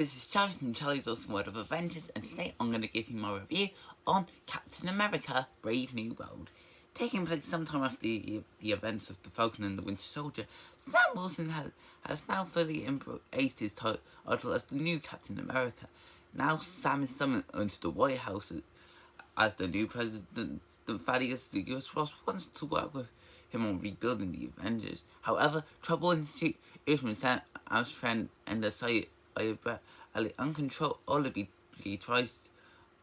this is Charlie from Charlie's Awesome World of Adventures, and today I'm going to give you my review on Captain America Brave New World. Taking place sometime after the events of The Falcon and the Winter Soldier, Sam Wilson has now fully embraced his title as the new Captain America. Now Sam is summoned into the White House as the new president. Thaddeus the US Ross wants to work with him on rebuilding the Avengers. However, trouble ensues when Sam's friend and the Ali uncontrollably tries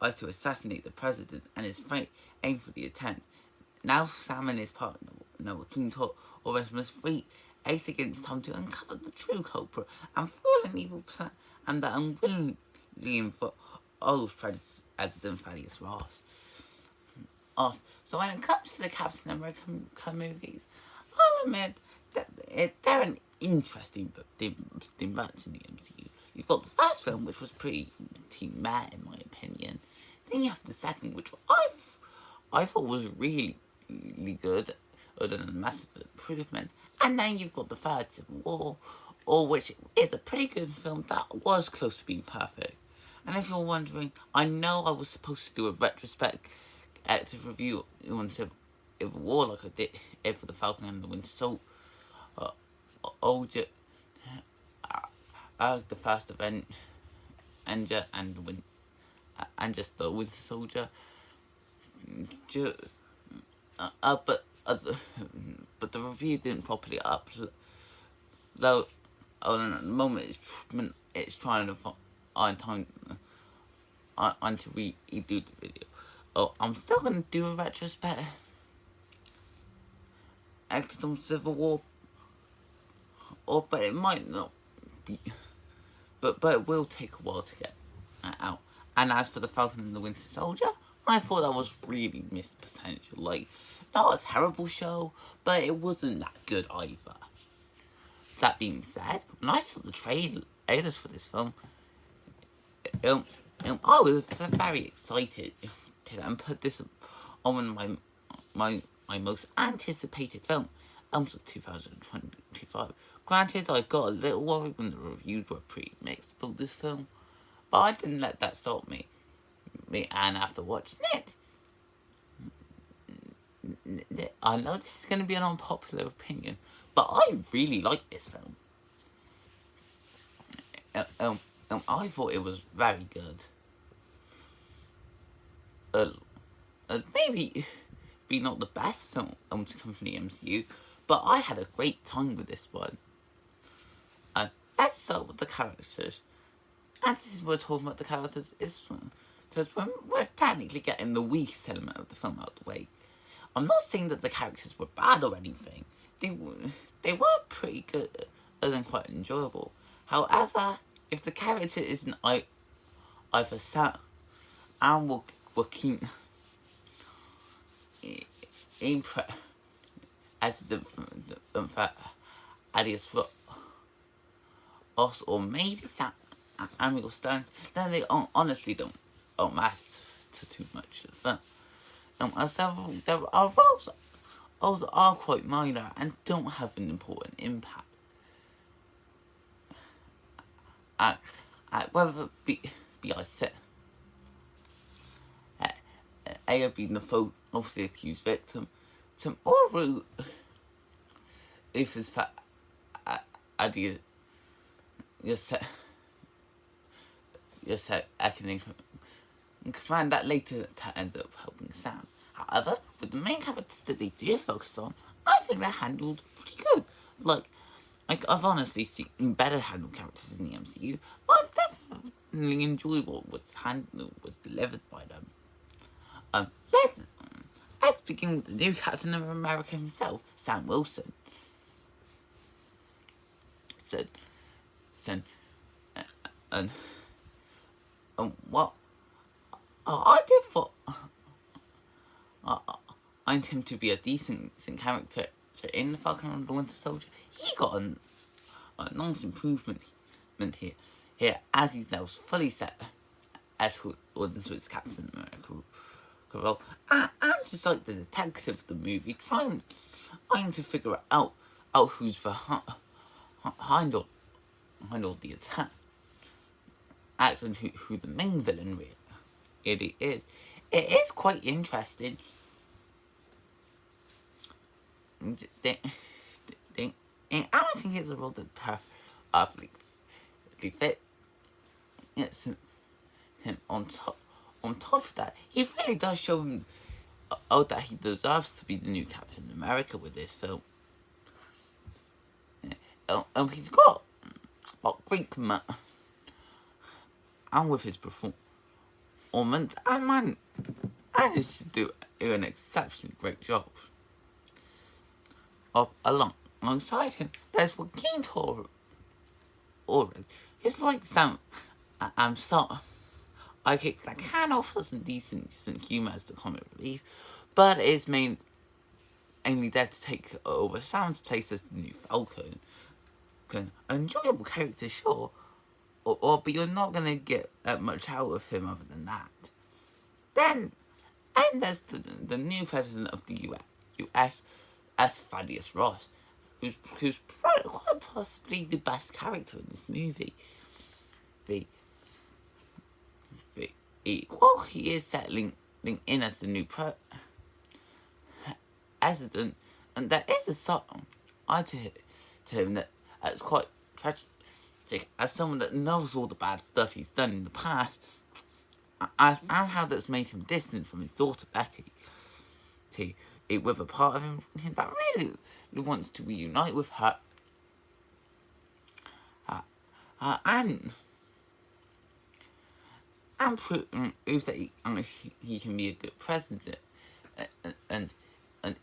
to assassinate the president and is aimed for the attempt. Now Sam and his partner, Joaquin Torres, must fight ace against time to uncover the true culprit and foil an evil plan and that unwillingly involves President Thaddeus Ross. So when it comes to the Captain America movies, I'll admit that they're an interesting bunch in the MCU. You've got the first film, which was pretty meh in my opinion. Then you have the second, which I thought was really good, other than a massive improvement. And then you've got the third, Civil War, which is a pretty good film that was close to being perfect. And if you're wondering, I know I was supposed to do a retrospective review on Civil War like I did for The Falcon and the Winter Soldier. The first Avenger and just the Winter Soldier. But the review didn't properly upload. Though at the moment it's trying to find time to redo the video. I'm still gonna do a retrospective on Civil War, but it might not be. But it will take a while to get out. And as for The Falcon and the Winter Soldier, I thought that was really missed potential. Like, not a terrible show, but it wasn't that good either. That being said, when I saw the trailers for this film, I was very excited and put this on my most anticipated film, of 2025. Granted, I got a little worried when the reviews were pretty mixed about this film, but I didn't let that stop me. And after watching it, I know this is going to be an unpopular opinion, but I really like this film. I thought it was very good. Maybe be not the best film to come from the MCU, but I had a great time with this one. Let's start with the characters. And since we're talking about the characters, we're technically getting the weakest element of the film out of the way. I'm not saying that the characters were bad or anything. They were pretty good and quite enjoyable. However, if the character isn't either Sam and Joaquin as the Thaddeus Ross, or maybe Sam Amigal Stones, then they honestly don't matter to too much of the film. As there are roles are quite minor and don't have an important impact. Whether it be I said A or being the falsely accused victim, or if it's you're set acting in command, that later ends up helping Sam. However, with the main characters that they do focus on, I think they're handled pretty good. Like I've honestly seen better handled characters in the MCU, but I've definitely enjoyed what was delivered by them. Let's begin with the new Captain of America himself, Sam Wilson. What I did for I find him to be a decent character in The Falcon and the Winter Soldier. He got a nice improvement here as he's now fully set into his Captain America role, and just like the detective of the movie, trying to figure out who's behind all the attack. acting who the main villain really is. It is quite interesting. And I don't think it's a role that perfectly fit. It's him on top of that, he really does show him that he deserves to be the new Captain America with this film. He's got great command, and with his performance, and managed to do an exceptionally great job. Alongside him, there's Joaquin Torres. It's like some sidekick that can offer some decent humour as the comic relief, but is mainly there to take over Sam's place as the new Falcon. An enjoyable character, sure, but you're not gonna get much out of him other than that. And there's the new president of the US, as Thaddeus Ross, who's quite possibly the best character in this movie. While he is settling in as the new president, and there is a song to him that's quite tragic, as someone that knows all the bad stuff he's done in the past, and how that's made him distant from his daughter Betty. With a part of him that really wants to reunite with her, and prove that he can be a good president, and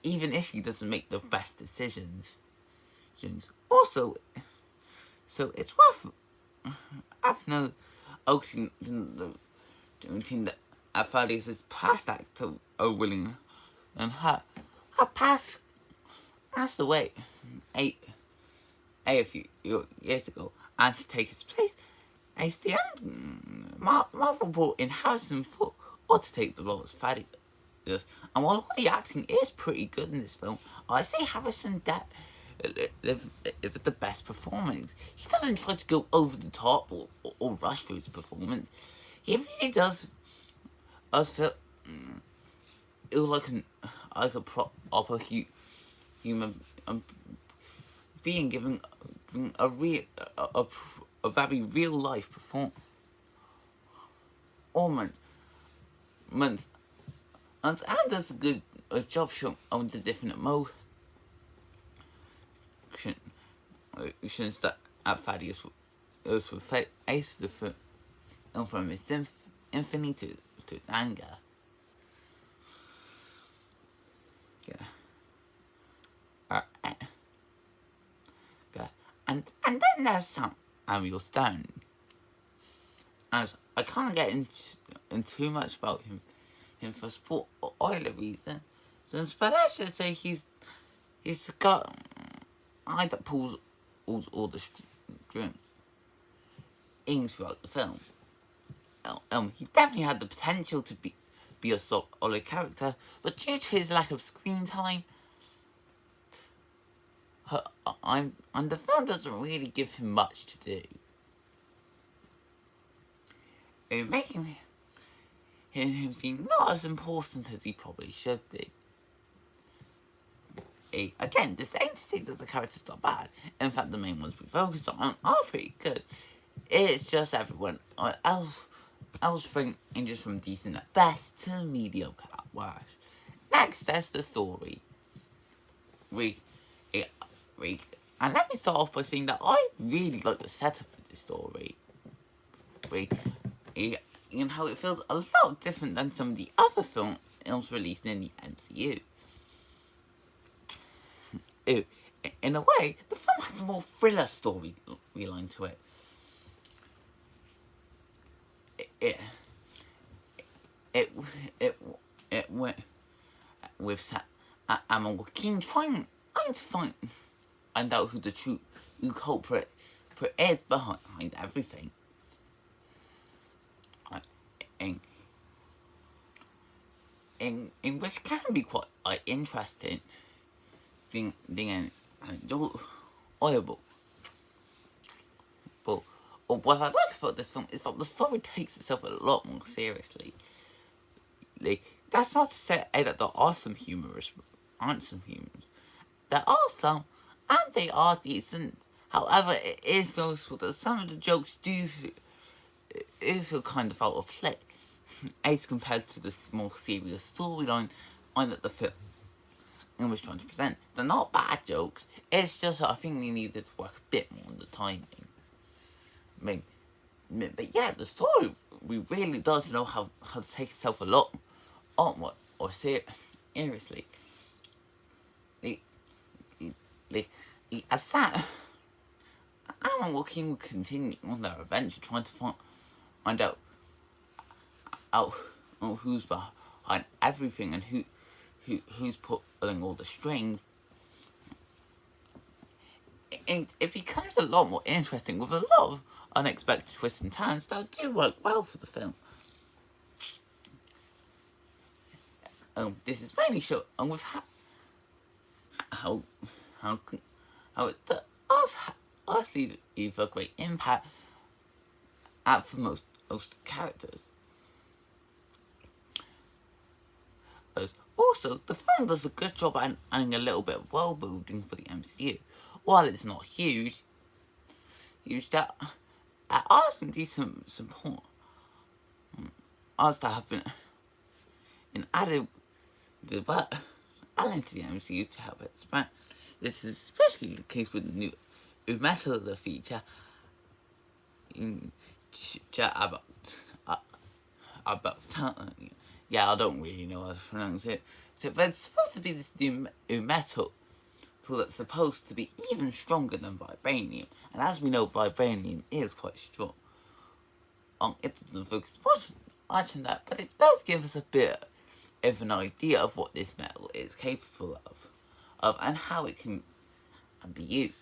even if he doesn't make the best decisions. Also, so it's worth noting that Thaddeus' past actor Owen and her passed away a few years ago, and to take his place, Marvel brought in Harrison Ford to take the role as Thaddeus. And while all the acting is pretty good in this film, I say Harrison with the best performance. He doesn't try to go over the top or rush through his performance. He really does feel like a proper human being given a very real life performance. And does a good job showing the different emotions that Thaddeus was faced with, and from his infinity to his anger. And then there's Samuel Stone. As I can't get in too much about him for spoiler reasons, but let's just say he's got eye that pulls all the strings throughout the film. He definitely had the potential to be a solid character, but due to his lack of screen time, and the film doesn't really give him much to do. It making him seem not as important as he probably should be. Again, this ain't to say that the characters are bad. In fact, the main ones we focused on are pretty good. It's just everyone else ranges from decent at best to mediocre at worst. Next, there's the story. And let me start off by saying that I really like the setup of this story. And how it feels a lot different than some of the other films released in the MCU. In a way, the film has a more thriller storyline to it. It went with Sam and Joaquin trying to find out who the true culprit is behind everything. In which can be quite interesting and enjoyable. But or what I like about this film is that the story takes itself a lot more seriously. Like, that's not to say that there are some humorous, aren't some humors. There are some, and they are decent. However, it is noticeable that some of the jokes do feel kind of out of play, as compared to the more serious storyline that the film was trying to present. They're not bad jokes, it's just that I think they needed to work a bit more on the timing. But yeah, the story really does know how to take itself a lot more or seriously. As that, Alan and Joaquin will continue on their adventure trying to find out who's behind everything and who's pulling all the strings. It becomes a lot more interesting with a lot of unexpected twists and turns that do work well for the film. This is mainly shown with how it does leave a great impact for most characters. Also, the film does a good job at adding a little bit of world building for the MCU. While it's not huge, there are some decent support as that have been added to the MCU to help expand. This is especially the case with the new Metal feature about yeah, I don't really know how to pronounce it. But it's supposed to be this new metal tool that's supposed to be even stronger than vibranium. And as we know, vibranium is quite strong. It doesn't focus much on that, but it does give us a bit of an idea of what this metal is capable of and how it can be used.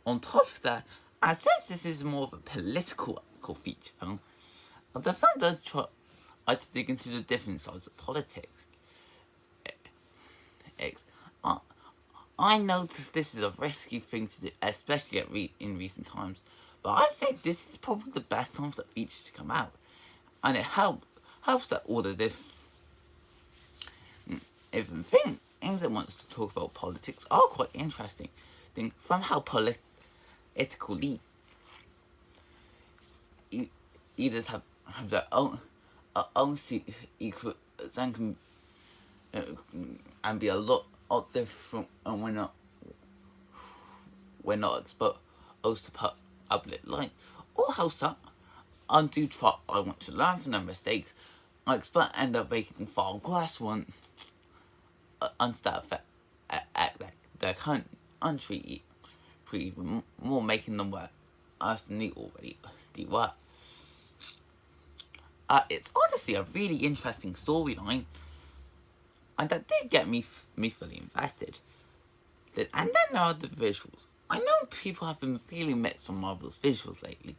On top of that, and since this is more of a political feature film, the film does try to dig into the different sides of politics. I know that this is a risky thing to do, especially in recent times, but I think this is probably the best time for the feature to come out, and it helps that all the different things that wants to talk about politics are quite interesting. From how political leaders have their own secrets and be a lot different, and we're not exposed to public light, or how some do try. I want to learn from their mistakes, but end up making far worse one instead of their country more, making them worse than they already were. It's honestly a really interesting storyline, and that did get me fully invested. And then there are the visuals. I know people have been feeling mixed on Marvel's visuals lately.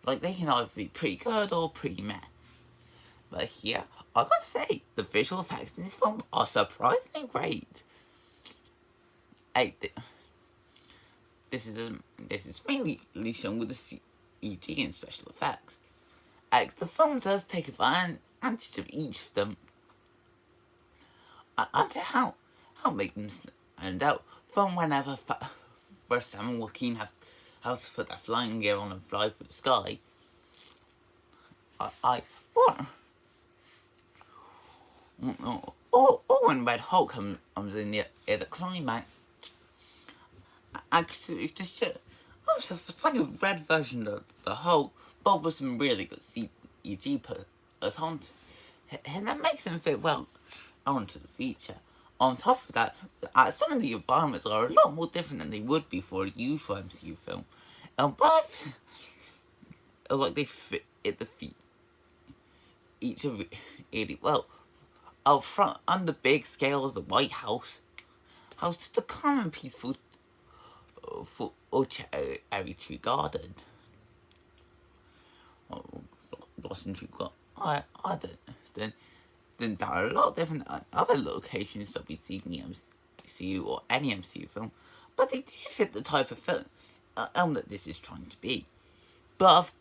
Like, they can either be pretty good or pretty meh. But here, I gotta say, the visual effects in this film are surprisingly great. This is mainly shown with the CG and special effects. The film does take advantage of each of them, and to how make them stand out. From whenever first Sam and Joaquin have to put their flying gear on and fly through the sky. Or when Red Hulk comes in the climax. Actually, it's like a red version of the Hulk, but with some really good CG put onto it, and that makes him fit well onto the feature. On top of that, some of the environments are a lot more different than they would be for a usual MCU film. But I feel like they fit each of it really well. Out front, on the big scale of the White House, just a calm and peaceful cherry tree garden. Blossom tree garden. Then there are a lot of different other locations that we see in the MCU or any MCU film, but they do fit the type of film that this is trying to be. But of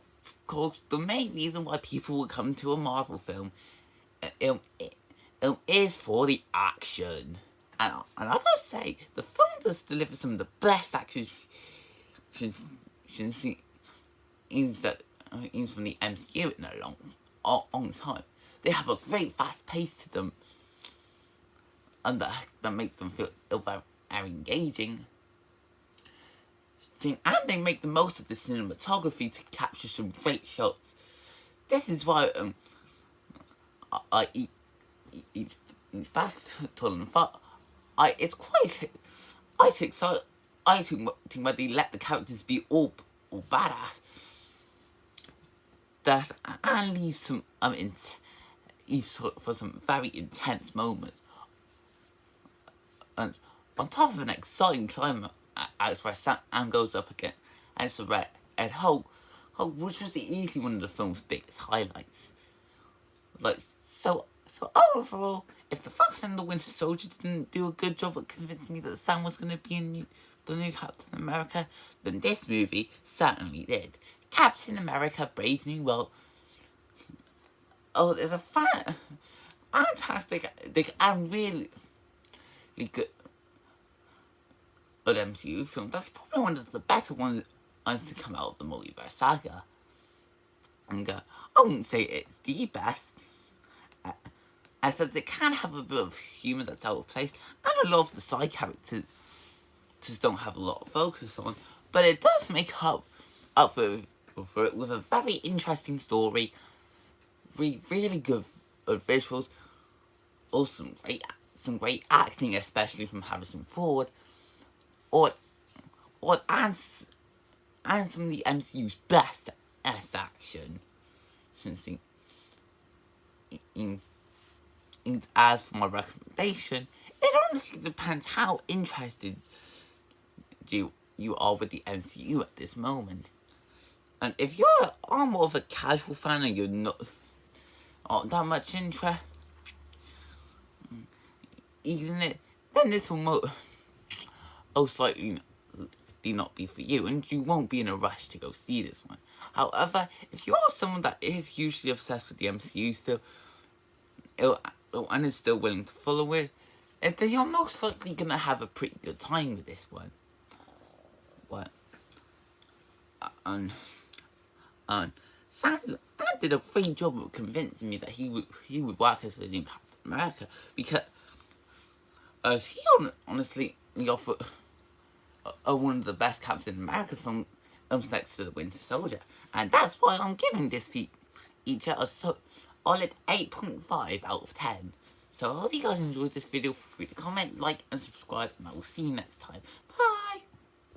course, the main reason why people will come to a Marvel film is for the action. And I gotta say, the film does deliver some of the best action scenes from the MCU in a long time. They have a great fast pace to them, and that makes them feel very engaging. And they make the most of the cinematography to capture some great shots. This is why I eat fast to it's quite I think when they let the characters be all badass, that's and leave some for some very intense moments. And on top of an exciting climax where Sam goes up again and it's a Red Hulk, which was easily one of the film's biggest highlights. So overall, if the Falcon and the Winter Soldier didn't do a good job at convincing me that Sam was going to be the new Captain America, then this movie certainly did. Captain America: Brave New World. Oh, there's a fantastic and really good MCU film. That's probably one of the better ones to come out of the multiverse saga. And I wouldn't say it's the best. I said it can have a bit of humour that's out of place, and a lot of the side characters just don't have a lot of focus on. But it does make up for it with a very interesting story, really good visuals, also some great acting, especially from Harrison Ford, and some of the MCU's best action. As for my recommendation, it honestly depends how interested you are with the MCU at this moment. And if you're more of a casual fan and you're not that much interest in it, then this will most likely not be for you, and you won't be in a rush to go see this one. However, if you are someone that is hugely obsessed with the MCU still, and is still willing to follow it, then you're most likely gonna have a pretty good time with this one. Sam did a great job of convincing me that he would work as the new Captain America, because as he honestly offered one of the best Captain America films next to the Winter Soldier, and that's why I'm giving this feature a solid 8.5 out of 10. So I hope you guys enjoyed this video. Feel free to comment, like, and subscribe, and I will see you next time. Bye!